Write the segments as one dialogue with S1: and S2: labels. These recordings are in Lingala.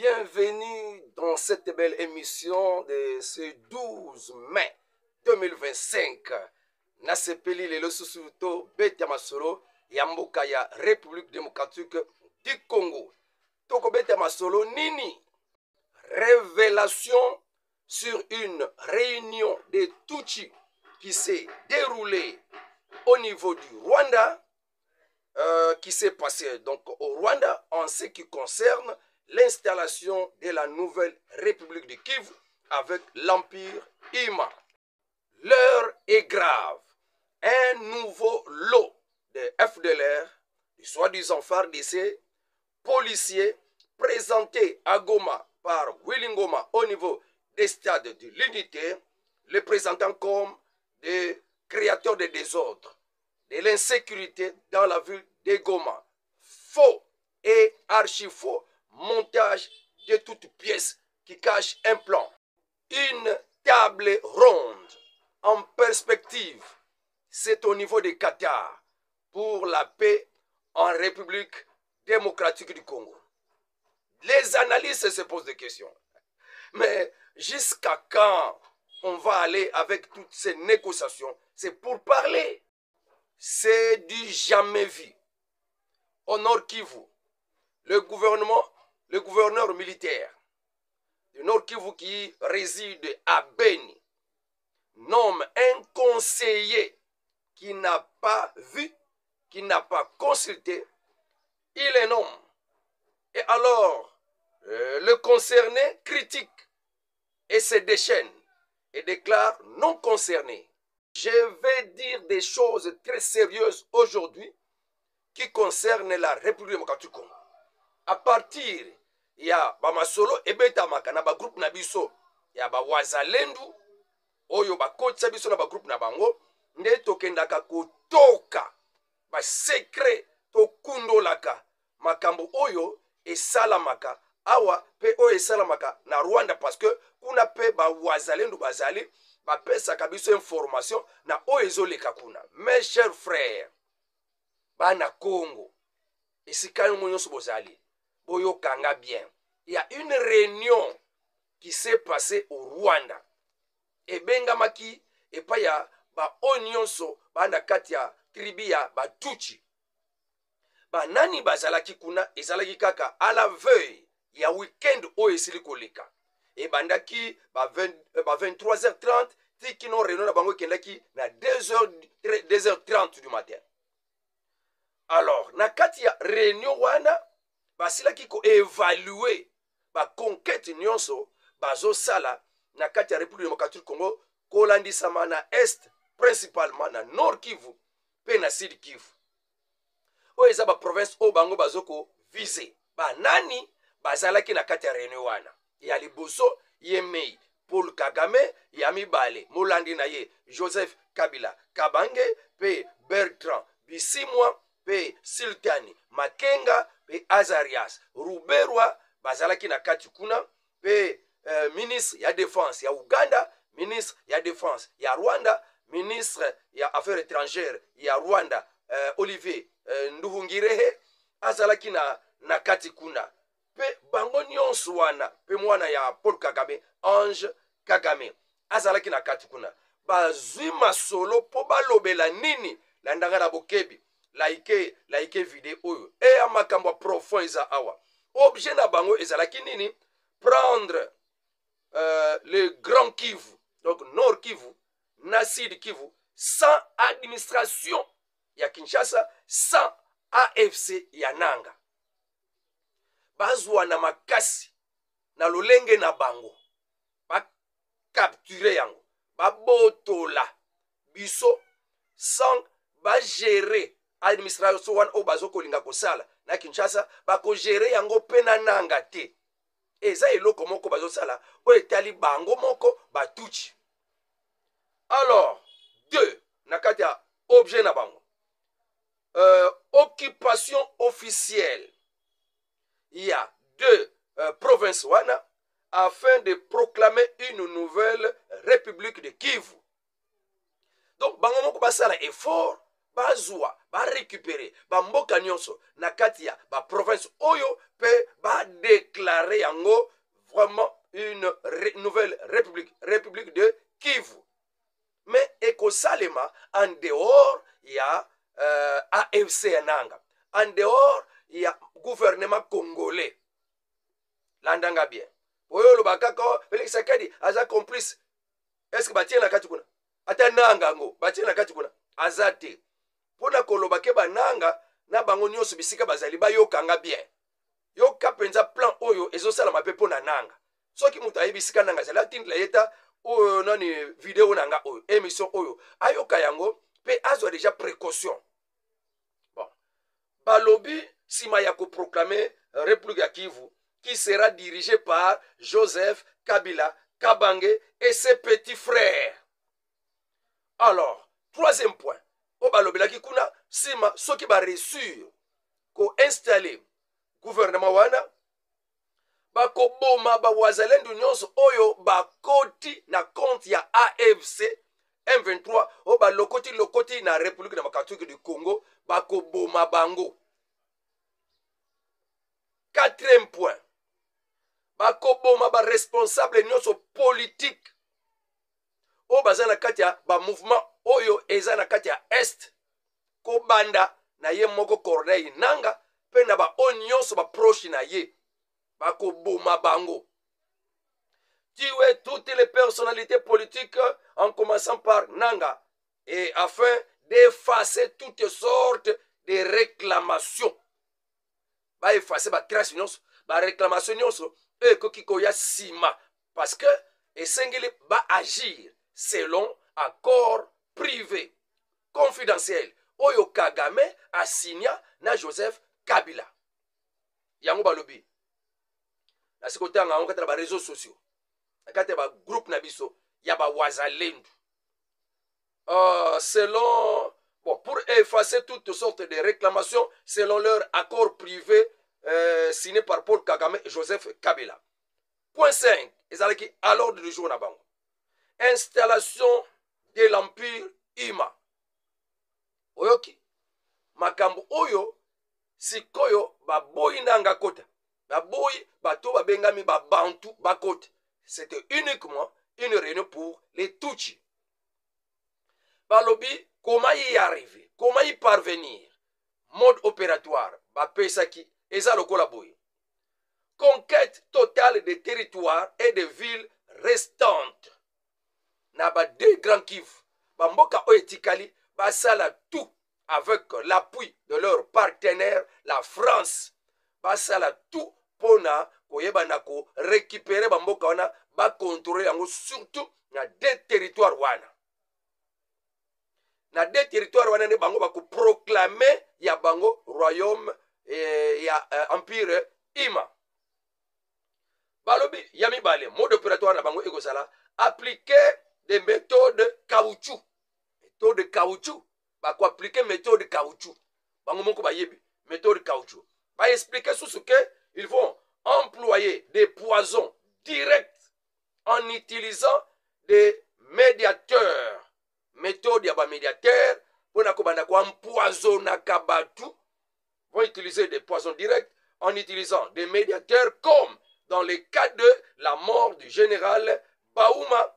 S1: Bienvenue dans cette belle émission de ce 12 mai 2025. Nasepeli lelo susuto beta masolo ya mboka ya République démocratique du Congo. Toko beta masolo nini? Révélation sur une réunion de Tutsi qui s'est déroulée au niveau du Rwanda, qui s'est passé donc au Rwanda en ce qui concerne l'installation de la nouvelle République de Kivu avec l'Empire Ima. L'heure est grave. Un nouveau lot de FDLR, du soi-disant FARDC, policiers présentés à Goma par Willy Ngoma au niveau des stades de l'unité, les présentant comme des créateurs de désordre, de l'insécurité dans la ville de Goma. Faux et archi-faux montage de toutes pièces qui cachent un plan. Une table ronde en perspective, c'est au niveau de Qatar pour la paix en République démocratique du Congo. Les analystes se posent des questions. Mais jusqu'à quand on va aller avec toutes ces négociations? C'est pour parler. C'est du jamais vu. Au Nord Kivu, le gouverneur militaire du Nord Kivu qui réside à Beni nomme un conseiller qui n'a pas vu, qui n'a pas consulté, il est nomme. Et alors, le concerné critique et se déchaîne et déclare non concerné. Je vais dire des choses très sérieuses aujourd'hui qui concernent la République démocratique du Congo. À partir, il y a Bamasolo et Betamaka, na ba groupe na biso, il y a Bawazalendu, oyo ba kotsa biso na ba groupe na bango, nde tokendaka kotoka, ba secret to kundolaka, makambo oyo esalamaka, awa pe oyo esalamaka na Rwanda parce que kuna pe Bawazalendu bazali, ba pesa kabiso information na oyo ezoleka kuna. Mes chers frères, bana Congo, esika nyonso bozali, boyo kanga bien. Il y a une réunion qui s'est passée au Rwanda. Et bengamaki et pa ya ba onyonso bana katia tribia ba Tutsi. Ba nani bazalaki kuna ezalaki kaka à la veille ya weekend o esili koleka. Et bandaki ba 23h30 tikino réunion na bango kendaki na 2h30 du matin. Alors, na kati ya réunion wana, basilaki ko évaluer ba conquête nyonso bazo sala na kati ya République démocratique du Congo kolandisama na Est, principalement na Nord Kivu, pe na Sud Kivu. O eza ba province o bango bazoko vise. Ba nani bazalaki na kati ya réunion wana. Ya liboso Yemei, Paul Kagame, ya mibale, molandi na ye, Joseph Kabila, Kabange, pe Bertrand Bisimwa, pe Sultani Makenga, pe Azarias Ruberwa bazalaki na kati kuna, pe ministre ya défense ya Uganda, ministre ya défense ya Rwanda, ministre ya affaires étrangères ya Rwanda, Olivier Nduhungirehe azalaki na kati kuna, pe bango nyonso wana, pe mwana ya Paul Kagame, Ange Kagame azalaki na kati kuna. Bazwi masolo po balobela nini landanga na bokebi laike video oyo e amakambo profond eza awa. Objet na bango ezalaki nini? Prendre le Grand Kivu, donc Nord Kivu, na Sud Kivu, sans administration ya Kinshasa, sans AFC ya Nanga. Bazwa na makasi na lolenge na bango, ba capturer yango, ba botola biso sans ba gérer administration wana o bazo kolinga kosala na Kinshasa, ba ko gérer yango pe na Nanga te. Eza eloko moko bazo sala o etali bango moko ba Tutsi. Alors, deux, nakati ya objet na bango. Occupation officielle. Il y a deux provinces wana afin de proclamer une nouvelle République de Kivu. Donc, bango moko basala effort bazwa barécupérer bamboka nyonso na kati ya baprovince oyo mpe badéclare yango vraiment une nouvelle république de Kivu. Mais ekosalema en dehors ya AFC Nanga, en dehors ya gouvernement congolais. Landanga bien. Oyo lo bakako Félix Tshisekedi aza complice. Est-ce que batie na kati kuna? Ata nanga ngo batie na kati kuna azate. Pona koloba ke bananga na bango nyonso bisika bazali bayokanga bien. Yoka penza plan oyo ezosala mape pona nanga. Soki mutu ayebisika nanga zala tindla yeta oyo nani vidéo nanga oyo émission oyo ayoka yango pe azwa déjà précaution. Bon. Balobi sima ya ko proclamer République ya Kivu qui sera dirigée par Joseph Kabila Kabange et ses petits frères. Alors, troisième point, au balobelaki kuna sima soki ba reçu ko installer gouvernement wana bako boma ba wazalendo nyonso oyo bakoti na compte ya AFC M23 o ba lokoti na République démocratique du Congo bako boma bango. Quatrième point, bako boma ba responsable nyonso politique o baza na kati ya ba mouvement oyo eza na kati ya Est ko banda na ye moko Corneille Nanga pe na ba nyonso ba proche na ye bako boma bango. Tuer toutes les personnalités politiques en commençant par Nanga et afin d'effacer toutes sortes de réclamations. Ba effacer ba crash nyonso ba réclamation nyonso e ko kikoya sima parce que esengeli ba agir selon accord privé confidentiel oyo Kagame a signé na Joseph Kabila. Yango balobi na sikotanga on kata ba réseaux sociaux kata ba groupe na biso ya ba wazalendo selon bon, pour effacer toutes sortes de réclamations selon leur accord privé signé par Paul Kagame et Joseph Kabila. Point 5, ezalaki à l'ordre du jour na bango. Installation de l'empire Ima. Oyoki makambo oyo sikoyo baboyi nanga kota. Baboyi bato babengami babantu bakota. C'était uniquement une réunion pour les Tutsis. Balobi, comment y arriver? Comment y parvenir? Mode opératoire, bapesaki, eza lokola boy. Conquête totale des territoires et des villes restantes. Na ba deux grands Kivu. Bamboka oetikali, basala tout avec l'appui de leur partenaire, la France. Basala tout pona koyeba nako récupérer bamboka wana ba contrôler yango surtout na deux territoires wana. Na deux territoires wana ne bango bako proclamer ya bango royaume ya empire Ima. Balobi yami bale mode opératoire na bango egosala appliquer des méthodes caoutchouc. Méthode caoutchouc. Bako appliquer méthode caoutchouc. Bango moko bayebi méthode caoutchouc. Ba expliquer sous ce que ils vont employer des poisons directs en utilisant des médiateurs. Méthode ya ba médiateur pona ko banda ko empoisonner kabatu vont utiliser des poisons directs en utilisant des médiateurs comme dans le cas de la mort du général Baouma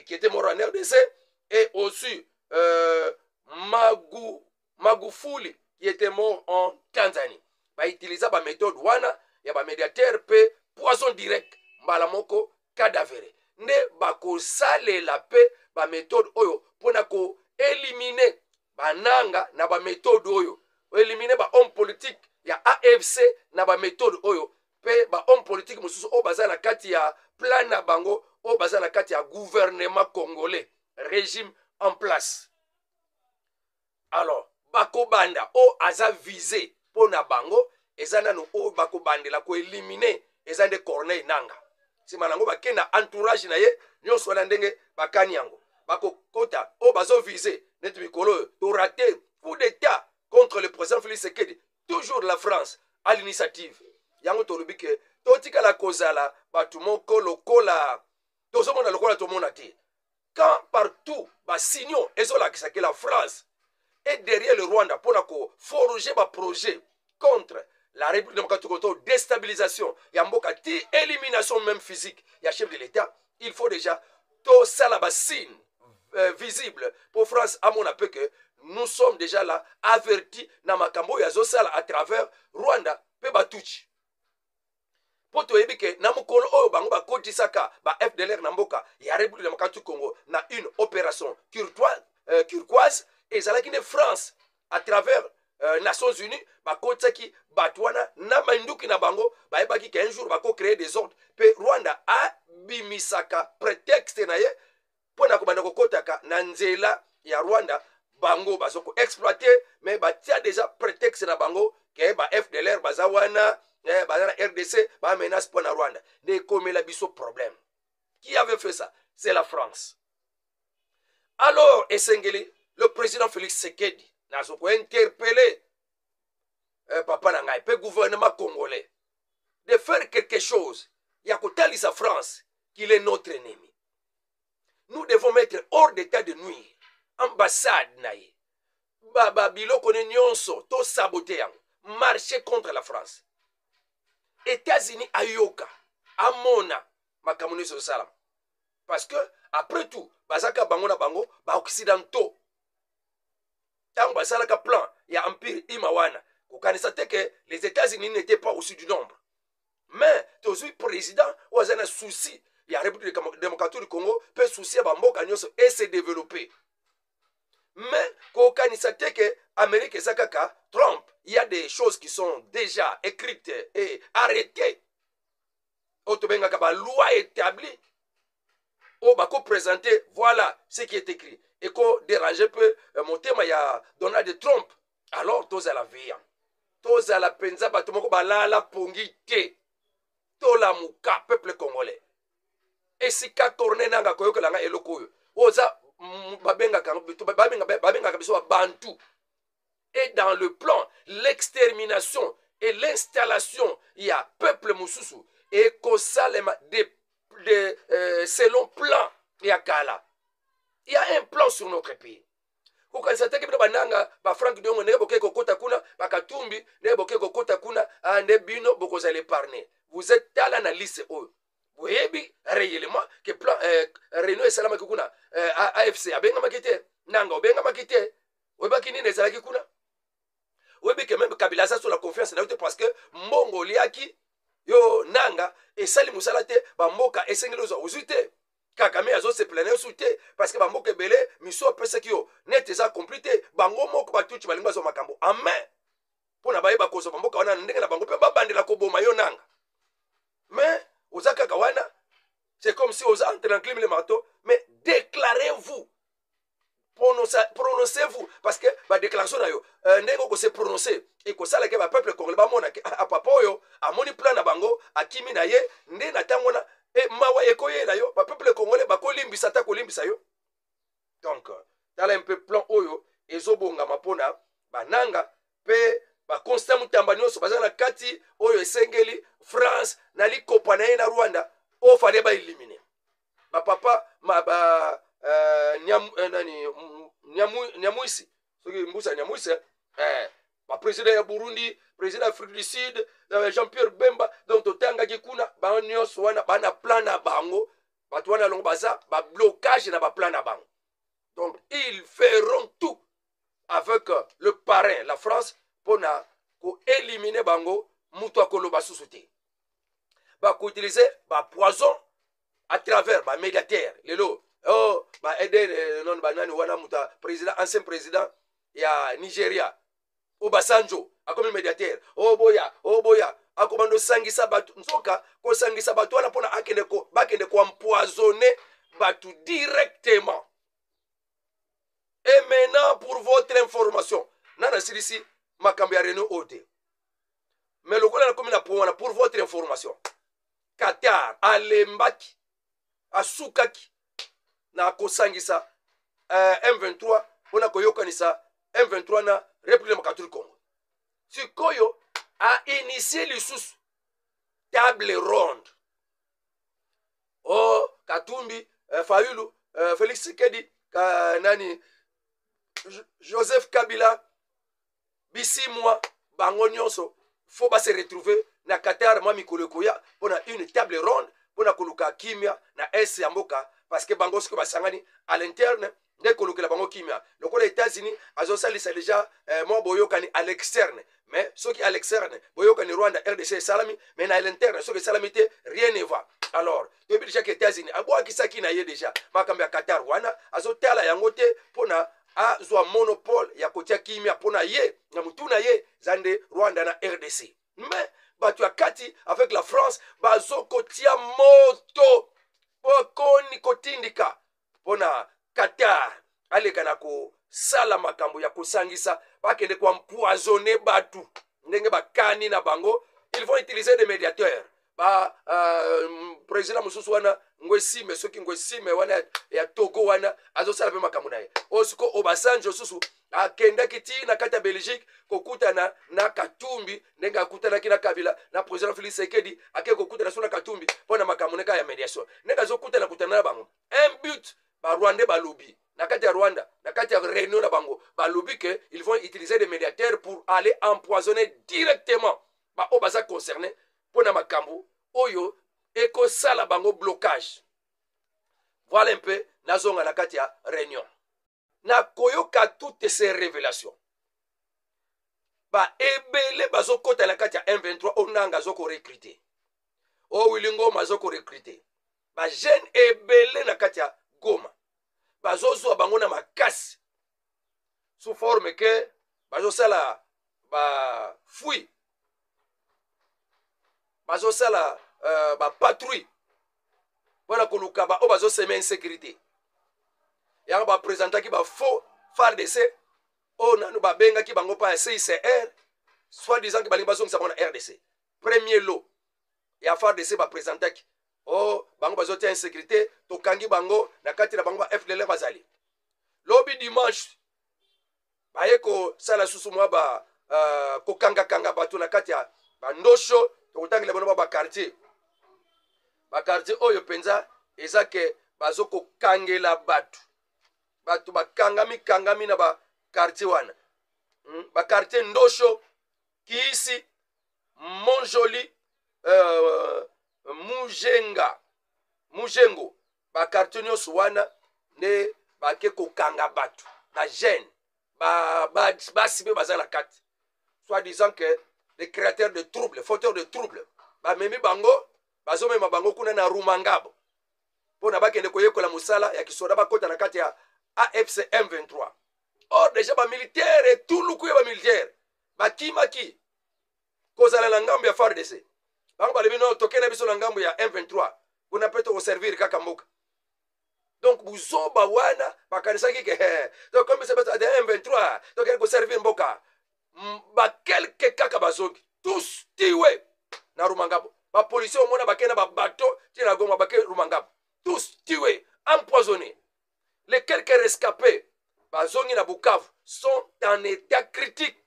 S1: qui était mort en RDC et aussi Magufuli qui était mort en Tanzanie. Ba utiliser ba méthode wana ya ba médiateur pe poison direct mbala moko cadavéré. Ne bako sale la pe ba méthode oyo pona ko éliminer bananga na ba méthode oyo éliminer ba homme politique ya AFC na ba méthode oyo pe ba homme politique mususu o baza na kati ya plan na bango o baza na kati ya gouvernement congolais régime en place. Alors bako banda o aza visé pona bango ezana no o bako bandela ko éliminer ezande Corneille Nanga. Si manango bakenda entourage na ye nyonso na ndenge bakani yango bako kota o bazo visé net mikolo to raté coup d'état contre le président Félix Tshisekedi, toujours la France à l'initiative. Yango tolobi ke totika la kozala batu moko lokola tozo mona lokola to mona te. Quand partout ba signaux ezolakisa que la France et derrière le Rwanda pour forger un projet contre la République démocratique du Congo, déstabilisation, Yamboka, élimination même physique, il y a chef de l'État, il faut déjà tout ça là signe visible pour France à mon appel que nous sommes déjà là avertis dans Makambo Yazosala à travers Rwanda pe Batuchi. Pour te dire que na mukolo oyo bango ba kotisaka ba FDLR na mboka ya République démocratique du Congo na une opération turquoise et zalaki ne France à travers Nations Unies ba kotaki batwana na manduki na bango ba ebaki qu'un jour ba ko créer des ordres pe Rwanda a bimisaka prétexte na ye pona ko banda ko kotaka na nzela ya Rwanda bango bazoko exploiter mais batia déjà prétexte na bango ke ba FDLR bazawana bazana RDC ba menace pour la Rwanda de comme la biso problème. Qui avait fait ça? C'est la France. Alors Esengeli, le président Félix Tshisekedi n'a pas interpellé papa Nangai, le gouvernement congolais de faire quelque chose. Il y a que sa France qu'il est notre ennemi. Nous devons mettre hors d'état de nuire ambassade naïe. Baba biloko ne nyonso to saboter marcher contre la France. États-Unis ayoka amona makamuni so salam parce que après tout bazaka bango na bango ba occidentaux tant basalaka plan ya empire imawana kokanisa te que les États-Unis n'étaient pas au-dessus du nombre mais tozui président wazana souci ya République démocratique du Congo peut soucier ba mboka nyonso et se développer mais kokanisa te que Amérique et Sakaka Trump, il y a des choses qui sont déjà écrites et arrêtées. Autobengaka ba loi établie. Au bako présenter, voilà ce qui est écrit. Et qu'on dérange peu mon thème, il y a Donald Trump. Alors, tous à la vie. Tous à la penza, batumoko ba la pongite. Tous la mouka, peuple congolais. Et si ka tourné nanga koyo que langa eloko yo. Oza babenga biso bantu. Et dans le plan, l'extermination et l'installation, il y a peuple Moussousou et Kosalema selon plan, il y a Kala. Il y a un plan sur notre pays. Quand ça te que bananga, ba Frank Diongo ne boke kokota kuna, ba Katumbi ne boke kokota kuna, ande bino boko zale parner. Vous êtes à l'analyse oh. Vous voyez réellement que plan Renault et Salama kuna AFC abenga makite, nanga obenga makite, obakini ne zalaki kuna. Oui, mais même Kabila ça sur la confiance parce que Mongoliaki yo nanga et sali musalate ba mboka esengelo zo uzute Kagame azo se planer souté parce que ba mboka belé miso pesa kio net ça complété bango moko batuchi balinga zo makambo amen pona baye bakozo ba mboka wana ndenge na bango pe ba bandela ko boma yo nanga mais uzaka kawana c'est comme si aux entre en le marteau mais déclarez-vous. Prononcez-vous parce que la déclaration n'est pas se prononcer et que ça le peuple congolais ba mona a papa yo a moni plan na bango a kimi na ye ndé na tangona et mawa ekoye na yo ba peuple congolais ba ko limbisa ta ko limbisa yo donc tala un peu plan oyo ezobonga mapona bananga pe ba constant mutamba nyonso bazana kati oyo esengeli France na likopa na ye na Rwanda o fallait ba éliminer ba papa ma ba Nyamwisi soki mbusa Nyamwisi ba président ya Burundi président Afrique du Sud Jean-Pierre Bemba donc totanga kikuna ba nyonso wana bana plan na bango batu wana longo baza ba blocage na ba plan na bango donc ils feront tout avec le parrain la France pour na ko éliminer bango mutu akoloba susuti ba ko utiliser ba poison à travers ba médiateur lelo oh ba aider non banani wana muta président ancien président ya Nigeria Obasanjo akomi médiateur oh boya akomando sangisa batu nzoka ko sangisa batu wana pona akende ko bakende ko empoisonner batu directement. Et maintenant pour votre information nana silisi makambo ya Renault OD mais le kola na komi na pour votre information Qatar alembaki asukaki na kosangisa M23 pona koyokanisa M23 na République démocratique du Congo. Sikoyo a initié lisusu table ronde. Oh Katumbi Fayulu Félix Tshisekedi nani Joseph Kabila bisi moi bango nyonso faut pas se retrouver na Qatar moi mikolo koya pona une table ronde pona koluka kimia na est ya mboka parce que bango siko basangani à l'interne nde kolukela bango kimia lokola États-Unis azosalisa déjà moi boyokani à l'externe mais ceux qui à l'externe boyokani Rwanda RDC salami mais na l'interne ceux qui salami te rien ne va alors tu veux dire que États-Unis abo kisaki na ye déjà makambe ya Qatar wana azotala yango te pona azwa monopole ya kotia kimia pona ye na mutuna ye zande Rwanda na RDC mais bato ya kati avec la France bazokotia moto pokoni kotindika pona Qatar aleka na kosala makambo ya kosangisa bakende koempoisonner batu ndenge bakani na bango. Ils vont utiliser des médiateurs président mosusu wana ngwesime soki ngwesime wana ya Togo wana azosala pe makambo na ye osiko Obasanjo susu akendaki ti na kati ya Belgique kokutana na Katumbi ndenge akutanaki na Kabila na président Félix Tshisekedi ake kokutana so na Katumbi mpona makambo neka ya médiation ndenge azokutana kutana na bango un but Rwanda balobi na kati ya Rwanda na kati ya réunion na bango balobi que ils vont utiliser des médiateurs pour aller empoisonner directement o baza concerné mpona makambo oyo ekosala bango blocage. Voilà un peu nazonga na kati ya réunion na koyoka toutes ces révélations ebele bazokota na kati ya M23 onanga azoko recruter Wilingo mazoko recruter jeune ebele na kati ya Goma bazozwa bango na makasi sous forme que bazosala fui bazosala patrouille mpona koluka o bazosema insécurité yango baprésentaki bafaux FARDC oyo nanu babengaki bango mpa ya CICR soit disant ke balingi bazongisa bango na RDC. Premier lot ya FARDC baprésentaki bango bazotia insécurité tokangi bango na kati na bango ba FDLR bazali lobi dimanche baye kosala susu mwa kokangakanga bato na kati ya bandosho tokotangela bono bakartier oyo penza eza ke bazokokangela bato bakangami na bakartier wana bakartier ndosho Kiisi Monjoli Mujengo bakartier nyonso wana nde bake kokanga bato na jeune basi mpe baza na kati soit disant que les créateurs de troubles, fauteurs de troubles bamemi bango bazomema bango kuna na Rumangabo mpona bakende koyekola mosala ya kisoda bakota na kati ya AFC M23. Or déjà bamilitaire etuluku ya bamilitaire bakimaki kozala na ngambo ya FARDC bango balebi no tokende biso na ngambo ya M23 kuna mpe tokoservir kaka mboka. Donc buzoba wana bakanisaki ke donc comme c'est pas de M23 tokende koservir mboka quelques kaka bazogi tous tiwe na Rumangabo bapolisi omona bakena babato tina Goma bake Rumangabo tous tiwe empoisonnés. Les quelques rescapés bazongi na Bukavu sont en état critique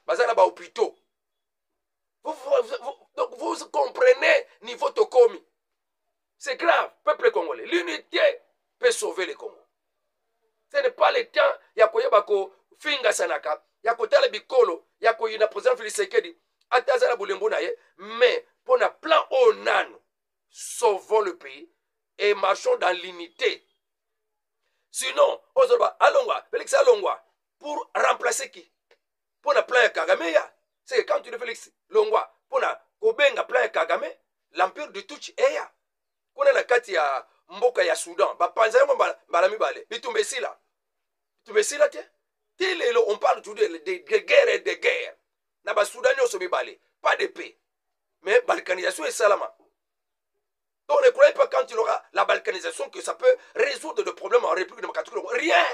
S1: bazana ba hôpitaux. Donc vous comprenez niveau tokomi, c'est grave. Peuple congolais, l'unité peut sauver le Congo. Ce n'est pas le temps ya koyeba ko finga sanaka ya kotala bikolo ya koyina président Félix Tshisekedi ataza na bulembo na ye, mais pour na plan onano sauvons le pays et marchons dans l'unité. Sinon ozoba alongwa Félix alongwa pour remplacer qui? Pour na plan ya Kagame ya. C'est quand tu dis Félix longwa pour na kobenga plan ya Kagame, l'empire du Tutsi eya kuna na kati ya mboka ya Soudan bapanza yango mbala mibale bitumbesila te tilelo. On parle tout de guerre et de guerre na ba Soudan nyonso mibale, pas de paix mais balkanisation et salama. Donc ne croyez pas quand il aura la balkanisation que ça peut résoudre des problèmes en République démocratique du Congo. Rien.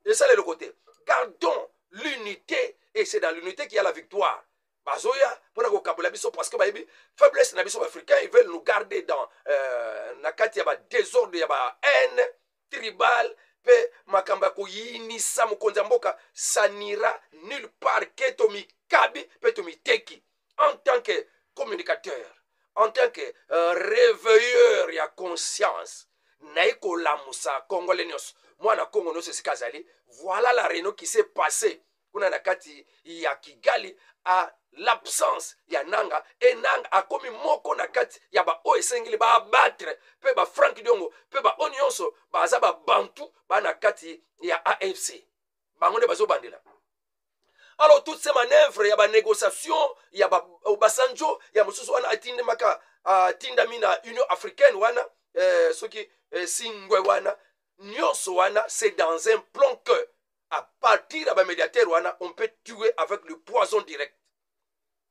S1: Et ça c'est le côté. Gardons l'unité et c'est dans l'unité qu'il y a la victoire. Bazoya pour ko kabula biso parce que bayebi faiblesse na biso africains, ils veulent nous garder dans na kati ya ba désordre ya ba haine tribal pe makamba ko yinisa mokonzi mboka, ça n'ira nulle part que tomi kabi pe tomi teki. En tant que communicateur, en tant que réveilleur ya conscience naiko lamusa congolais nyos moi na Congo no se kazali. Voilà la réunion qui s'est passée kuna na kati ya Kigali à l'absence ya Nanga, et Nanga a komi moko na kati ya ba o esengeli ba abattre pe ba Frank Diongo pe ba Onyonso ba za ba Bantu ba na kati ya AFC bango ne bazo bandela. Alors toutes ces manœuvres, il y a des négociations, il y a des Basanjo, il y a des Tindamina Union africaine, ce qui Singwe wana, Nyonso wana, c'est dans un plan que, à partir de médiateur wana, on peut tuer avec le poison direct.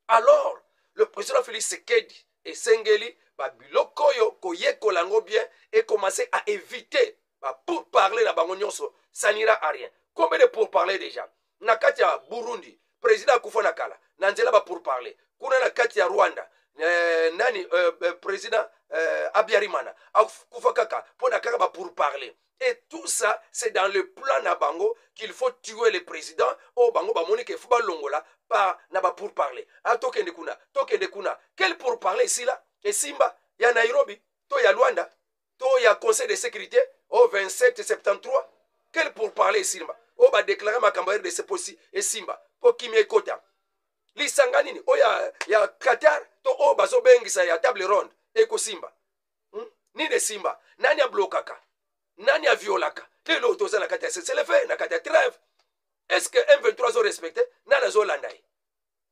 S1: Alors, le président Félix Tshisekedi et Sengeli, biloko yo koye kolango bien et commencer à éviter pour parler la bango Nyonso, ça n'ira à rien. Combien de pour parler déjà? Nakati ya Burundi, président Kufa Nakala, Nanzela ba pour parler. Kuna nakati ya Rwanda, président Abiyarimana, Kufa Kaka, pour nakaka ba pour parler. Et tout ça, c'est dans le plan Nabango qu'il faut tuer le président. Oh, Bango, Bamoni, que Fuba Longola, par Naba pour parler. Ah, Tokende Kuna. Quel pour parler ici là? Et Simba, il y a Nairobi, to ya Luanda, to ya Conseil de sécurité, au 27-73. Quel pour parler ici là? Oh, bah déclarer ma campagne de Seposi et Simba. Pour qui m'y kota. Lisanganini, oh, ya Qatar, to oh, bazo bengisa ya table ronde, eko Simba. Ni de Simba, nani a blokaka. Nani a violaka. C'est le fait, na kata trêve. Est-ce que M23 ont respecté? Nana zo landai.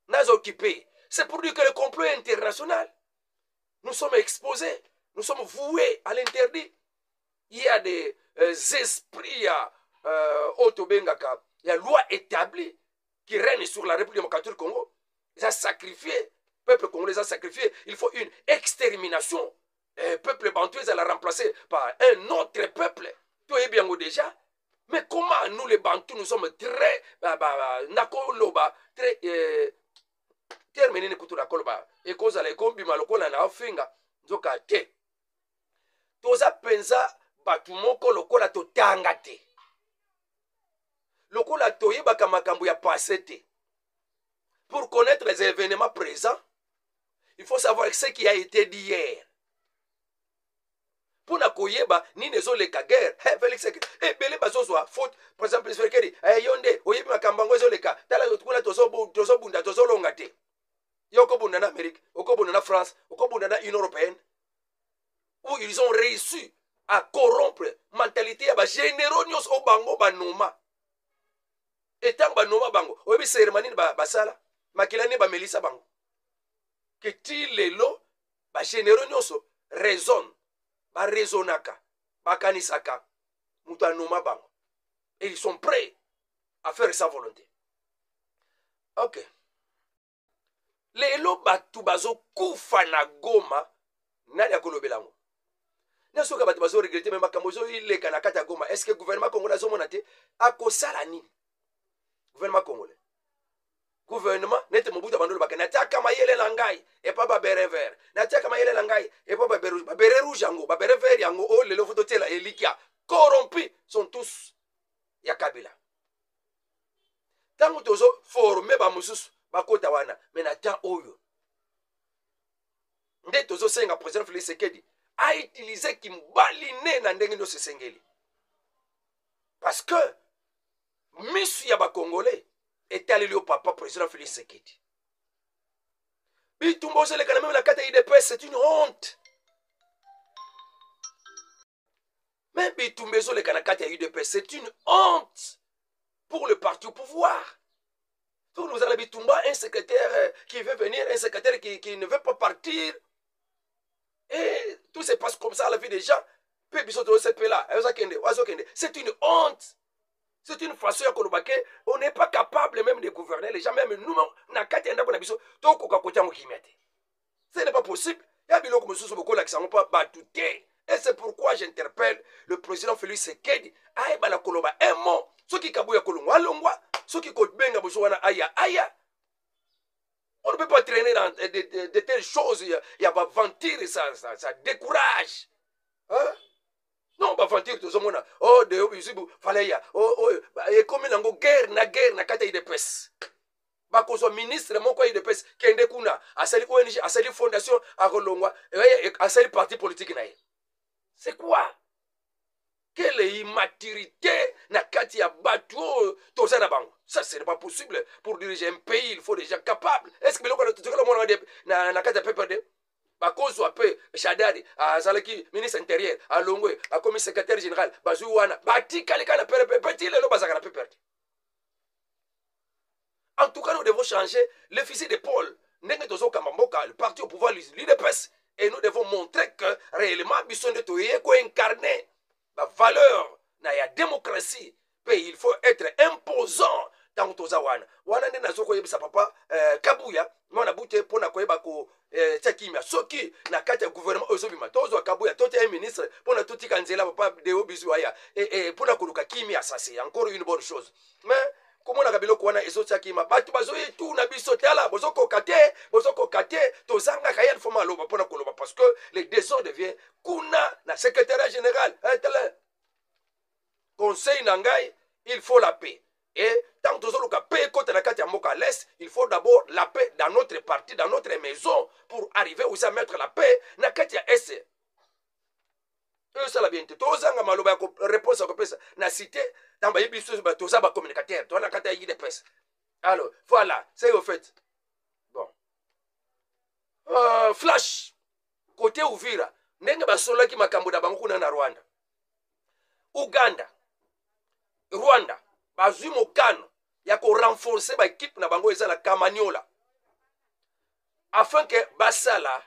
S1: Nazo occupé. C'est pour dire que le complot est international. Nous sommes exposés. Nous sommes voués à l'interdit. Il y a des esprits Otobengaka. Il y a une loi établie qui règne sur la République démocratique du Congo. Ils ont sacrifié. Le peuple congolais a sacrifié. Il faut une extermination. Le peuple bantou, ils l'a remplacé par un autre peuple. Tout est bien déjà. Mais comment nous les bantous, nous sommes très nakoloba, très terminé kutu nakoloba. Et cause à l'écombi malokola na ofinga nzoka te. Toza penza batumoko lokola to tangate. Lokola toyeba kamakambu ya passé te. Pour connaître les événements présents, il faut savoir ce qui a été dit hier. Pour na koyeba ni nezo le kager Félix bele bazozwa faute par exemple Tshisekedi yonde oyebi makambango ezo leka tala tukuna tozo bunda tozo longa te yoko bunda na Amérique oko bunda na France oko bunda na Union européenne où ils ont réussi à corrompre mentalité ya ba généraux nyos o bango banoma etant banoma bango oyebi cérémonie basala makilani ba melisa bango que ti lelo ba généraux nyos raisonne ba raisonnaka, ba kanisaka, mutanoma bango. Et ils sont prêts à faire sa volonté. Ok. Lelo batu bazo kufa na Goma, nani akolobelango. Nasoka batu bazo regretter même makambozo ileka na kata Goma. Est-ce que le gouvernement congolais zo monate akosala nini? Gouvernement congolais. Gouvernement nete mobuta bandolo bakana taka mayele langai et pas babere vert nataka mayele langai et pas babere rouge yango babere vert yango oh lelo fototela elikia corrompus sont tous ya Kabila tango tozo former ba mususu bakota wana mais nata oyo nde tozo senga président Félix Tshisekedi a utilisé kimbaline na ndenge ndo sesengeli parce que misu ya ba congolais est allé au papa président Félix Tshisekedi. Bitumbo le quand même la carte IDPS, c'est une honte. Même Bitumbo le carte IDPS, c'est une honte pour le parti au pouvoir. Donc nous allons Bitumba, un secrétaire qui veut venir, un secrétaire qui ne veut pas partir. Et tout se passe comme ça à la vie des gens. C'est une honte. C'est une façon on n'est pas capable même de gouverner les gens, même nous, ce n'est pas possible. Et c'est pourquoi j'interpelle le président Félix Tshisekedi. Un mot. Ceux qui kabouya kolongwa longwa, ceux qui benga besoin aya aya. On ne peut pas traîner dans de telles choses. Il y a pas mentir, ça décourage. Hein? Non, ba vantir to zomona. Oh de obizibu faleya. Oh et comme nango guerre na kata IDPS. Ba ko so ministre moko IDPS kende kuna asali ONG asali fondation a kolongwa asali parti politique na ye. C'est quoi? quelle immaturité na kati ya bateau toza na bango. Ça ce n'est pas possible pour diriger un pays, il faut déjà capable. Est-ce que biloko na kati ya PPRD bakozwa pe Shadari azalaki ministre intérieur alongwe akomi secrétaire général bazui wana batikali kana petit lelo bazaka na PPRD. En tout cas, nous devons changer le fusil d'épaule. Le parti au pouvoir, l'UDPS, et nous devons montrer que réellement, il faut incarner la valeur de la démocratie. Il faut être imposant dans tout ça. Wana ne nazoko yebisa papa Kabuya, mwana bute pona koyeba ko tchakimia. Soki na kati ya gouvernement ozobima tozo Kabuya tote un ministre pona tuti kanzela papa Deo Bizuaya et pona koluka kimia, ça c'est encore une bonne chose. Mais comment on a biloko wana ezotiaki ma batu bazoyi tout na biso tala bozoko kate tozanga kayel foma loba pona koloba parce que le désordre devient kuna na secrétaire général tel conseil nangai il faut la paix et tant que paix côté na kati ya mboka l'est il faut d'abord la paix dans notre parti dans notre maison pour arriver aussi à mettre la paix na kati ya est. Ça la bien tozanga maloba ko réponse ko pesa na cité tamba yibiso toza ba communicateur to na kata yi de pesa. Alors voilà c'est au fait bon flash côté Uvira ndenge basola ki makambo da bango kuna na Rwanda Uganda Rwanda bazui mokano ya ko renforcer ba équipe na bango ezala Kamanyola afin que basala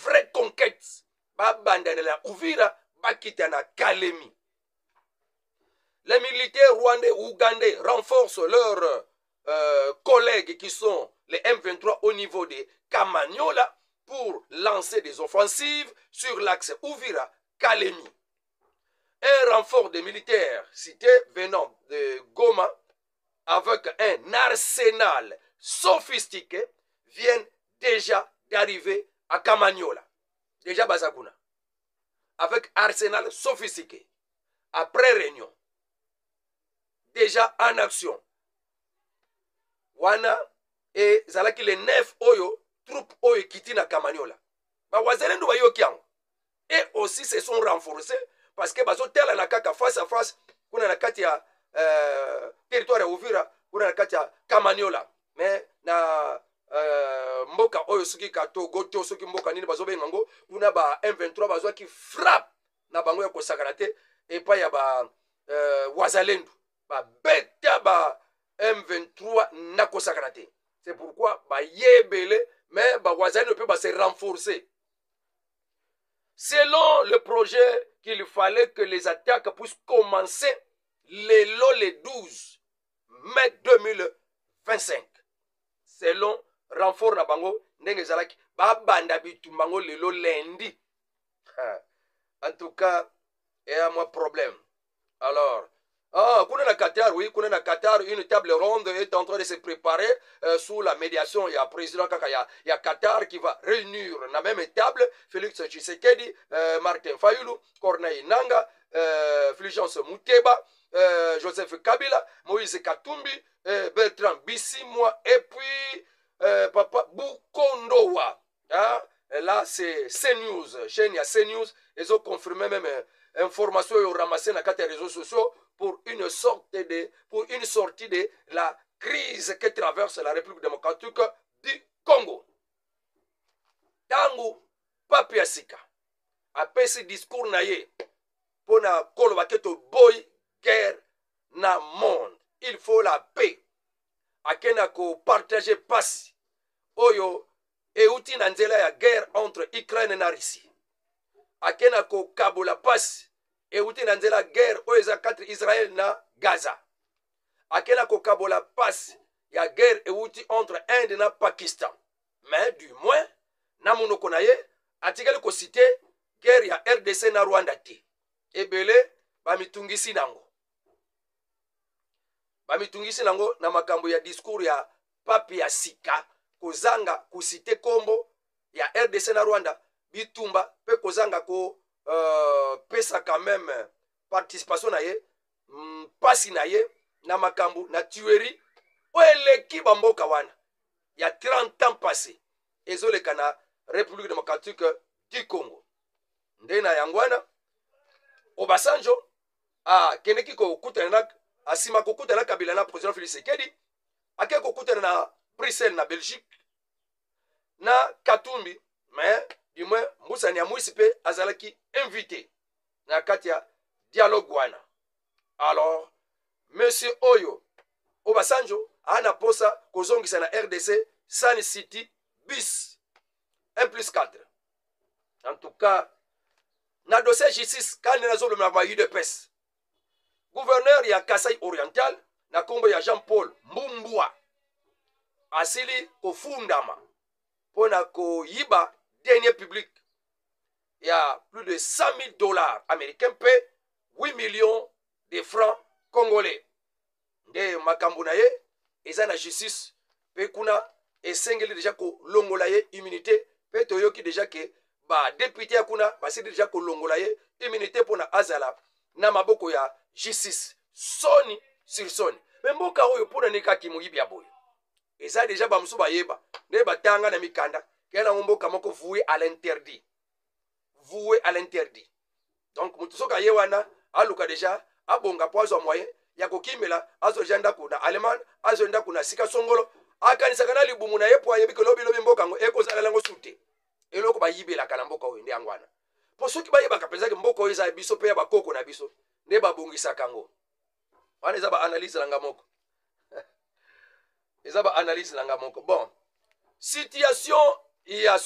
S1: vraie conquête babandanela Uvira bakitana Kalemi. Les militaires rwandais ou ougandais renforcent leurs collègues qui sont les M23 au niveau de Kamanyola pour lancer des offensives sur l'axe Uvira-Kalemi. Un renfort de militaires cités venant de Goma avec un arsenal sophistiqué viennent déjà d'arriver à Kamanyola. Déjà Bazakuna. Avec arsenal sophistiqué. Après réunion. Déjà en action. Wana et zalaki les 9 oyo, troupes oyo kiti na Kamanyola. Ba wazalendo ba yokiango. Et aussi se sont renforcés parce que bazo tela na kaka face à face kuna na kati ya territoire ya Uvira, kuna na kati ya Kamanyola. Mais na mboka oyo suki kato goto suki mboka nini bazo bengango kuna ba M23 bazo ki frappe na bango ya kosakana te et pa ya ba wazalendo ba beta ba M23 na kosakana te. C'est pourquoi ba yebele mais ba wazalendo peut se renforcer. Selon le projet qu'il fallait que les attaques puissent commencer le 12 mai 2025. Selon renfort na bango ndenge zalaki ba banda bitumbango lelo lundi. En tout cas, il y a un problème. Alors, kuna na Qatar, oui, kuna na Qatar, une table ronde est en train de se préparer sous la médiation. Il y a président Kaka, il y a Qatar qui va réunir la même table. Félix Tshisekedi, Martin Fayulu, Corneille Nanga, Fulgence Muteba, Joseph Kabila, Moïse Katumbi, Bertrand Bisimwa et puis Papa Bukondowa. Hein? Là, c'est CNews. Chaîne, il y a CNews. Ils ont confirmé même information et ont ramassé dans les réseaux sociaux pour une sortie de la crise que traverse la République démocratique du Congo. Tangu Papi Asika après ce discours naye pour na kolobaketo boy guerre na monde. Il faut la paix. Akena ko partager passe oyo euti na nzela ya guerre entre Ukraine na Russie. Akena ko kabola passe euti na nzela guerre oyo eza entre Israël na Gaza. Akena ko kabola passe ya guerre euti entre Inde na Pakistan. Mais du moins na monoko na ye atikali ko citer guerre ya RDC na Rwanda te. Ebele bamitungisi nango. Bamitungisi nango na makambo ya discours ya Papi Asika kozanga kusite kombo ya RDC na Rwanda bitumba pe kozanga ko pesa quand même participation na ye pasi na ye na makambo na tuerie oeleki bamboka wana ya 30 ans passé ezoleka na République démocratique du Congo ndena yangwana Obasanjo kendeki kokutana na asima kokutana Kabila na président Félix Tshisekedi ake kokutana na Bruxelles na Belgique na Katumbi, mais du moins Moussa Nyamwisi pe azalaki invité na katia dialogue wana. Alors monsieur Oyo Obasanjo ana posa kozongisa na RDC Sun City bis 1+4. En tout cas, na dossier justice quand na zolo na UDPS. Gouverneur ya Kasai Oriental na kombo ya Jean-Paul Mbumbua asili kofundama pona ko yiba denier public. Il y a plus de 100 000 dollars américains pe 8 millions de francs congolais. De makambo na ye eza na justice pe kuna esengeli déjà ko longola ye immunité pe toyoki déjà ke ba député ya kuna basili déjà ko longola ye immunité pona azala na maboko ya justice soni sur soni. Mais mboka oyo pona nekaki moyibi ya boyo eza déjà ba musu bayeba nde batanga na mikanda kena mboka moko voué à l'interdit. Voué à l'interdit. Donc mutu soka ye wana aluka déjà abonga poazo moyen ya kokimela azo janda kuna Allemagne azo janda kuna sika songolo akanisa kana libumu na yepo ayebi ke lobi mboka ngo ekozala lango sute eloko bayibela kana mboka oyo ndi angwana po soki bayeba kapeza ke mboka oyo za biso pe ya bakoko na biso nde babongisa kango wana eza ba analyse langa moko eza ba analyse langa moko. Bon, situation ya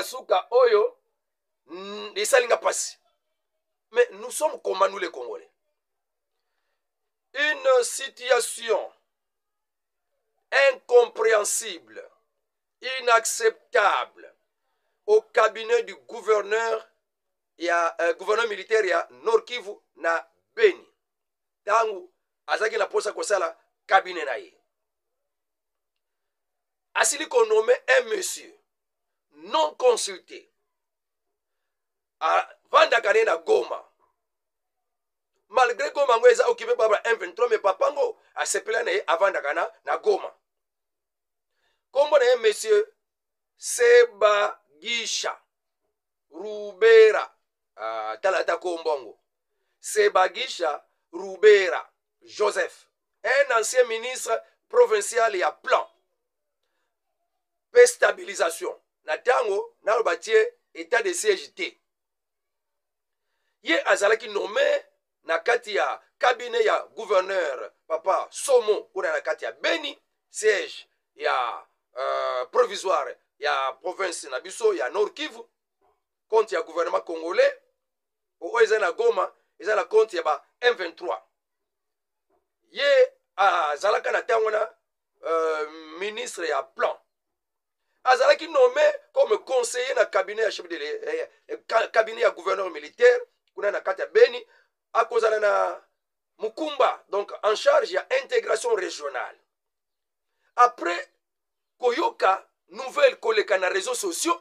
S1: suka oyo esalinga pasi. Mais nous sommes comment nous les Congolais? Une situation incompréhensible, inacceptable au cabinet du gouverneur, gouverneur militaire ya Nord Kivu na Beni. Tangu azaki na posa kosala cabinet na ye. Asili qu'on nomme un monsieur non consulté. Vanda kane na Goma. Malgré Goma ngo eza occupé par M23 mais papango a sepela na avant dakana na Goma. Kombo na monsieur Seba Gisha Rubera talata kombongo. Seba Gisha Rubera Joseph, un ancien ministre provincial ya plan pe stabilisation na tango na batie état de siège te. Ye azalaki nommé na kati ya cabinet ya gouverneur papa Somo kuna na kati ya Beni, siège ya provisoire ya province na biso ya Nord Kivu, compte ya gouvernement congolais o eza na Goma, eza na compte ya ba M23. Ye azalaka na tango na ministre ya plan. Azalaki nommé comme conseiller na cabinet ya chef de cabinet ya gouverneur militaire kuna na kati ya Beni akozala na Mukumba, donc en charge ya intégration régionale. Après koyoka nouvelle koleka na réseaux sociaux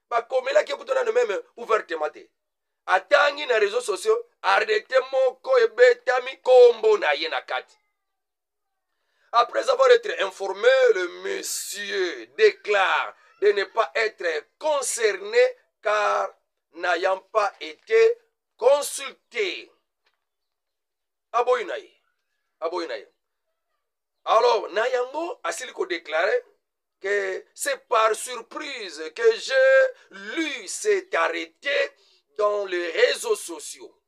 S1: bakomela ki kutona no même ouvertement te atangi na réseaux sociaux arrêté moko ebetami kombo na ye na kati. Après avoir été informé, le monsieur déclare de ne pas être concerné car n'ayant pas été consulté. Aboyinaye. Alors, Nayango a siliko déclaré que c'est par surprise que j'ai lu cet arrêté dans les réseaux sociaux.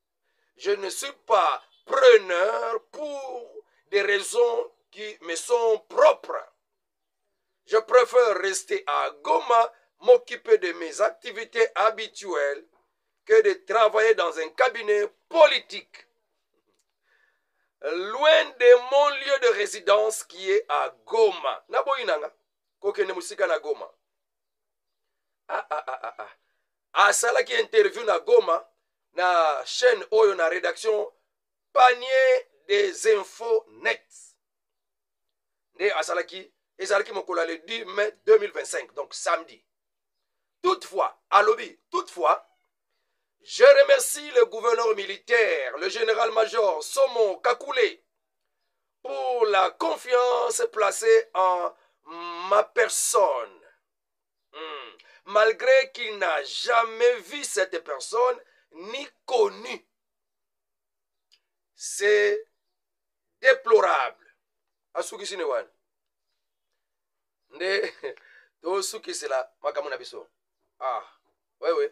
S1: Je ne suis pas preneur pour des raisons qui me sont propres. Je préfère rester à Goma, m'occuper de mes activités habituelles, que de travailler dans un cabinet politique, loin de mon lieu de résidence qui est à Goma. Naboyinanga, kokene musika na Goma. Asala qui interview na Goma, na chaîne Oyo na rédaction Panier des infos net. Ne asalaki ezalaki mokola le 10 mai 2025, donc samedi. Toutefois, je remercie le gouverneur militaire, le général-major Somo Kakule, pour la confiance placée en ma personne. Malgré qu'il n'a jamais vu cette personne ni connu. C'est déplorable. Asuki sinewan. Nde to suki sila makamuna biso. Ah, oui.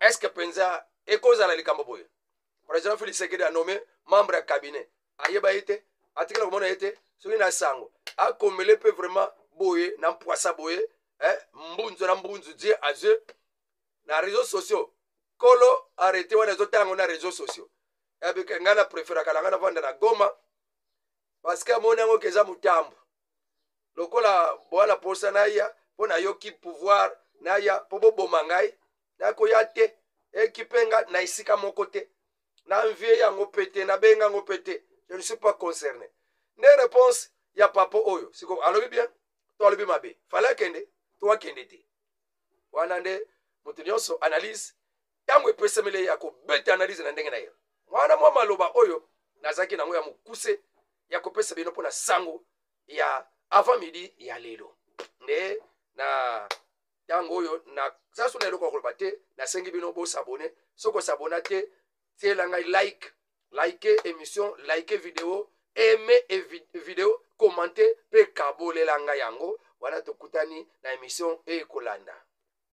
S1: Est-ce que penza ekoza la likambo boye? Par exemple, Félix Sekedi a nommé membre à cabinet. Ayeba été, article comme on a été, celui na sango. A komele peut vraiment boye, nan poissa boye, mbunzo na mbunzo die aze na réseaux sociaux. Kolo arrêté wana zotango na réseaux sociaux. Ebike ngana préfère kala ngana vanda na Goma parce que mona ngo keza mutambo. Lokola boala posa na ya, pona yoki pouvoir na ya pobo bomangai, na koyate ekipenga na isika mon côté. Na envie yango pété, na benga ngo pété. Je ne suis pas concerné. Ne réponse ya papo oyo. Siko alobi bien, to alobi mabe. Fala kende, to kende te. Wana nde mutu nyonso analyse tango epesemele ya ko bete analyse na ndenge na yo. Mwana mwa maloba oyo nazaki nango ya mukuse ya kopesa bino pona sango ya avant midi ya lelo. Nde na tango oyo na sasu na eloko koloba te na sengi bino bo s'abonner. Soko s'abonner te tielanga like émission, like vidéo, aimer vidéo, commenter pe kabole langa yango. Wana tokutani na émission e kolanda.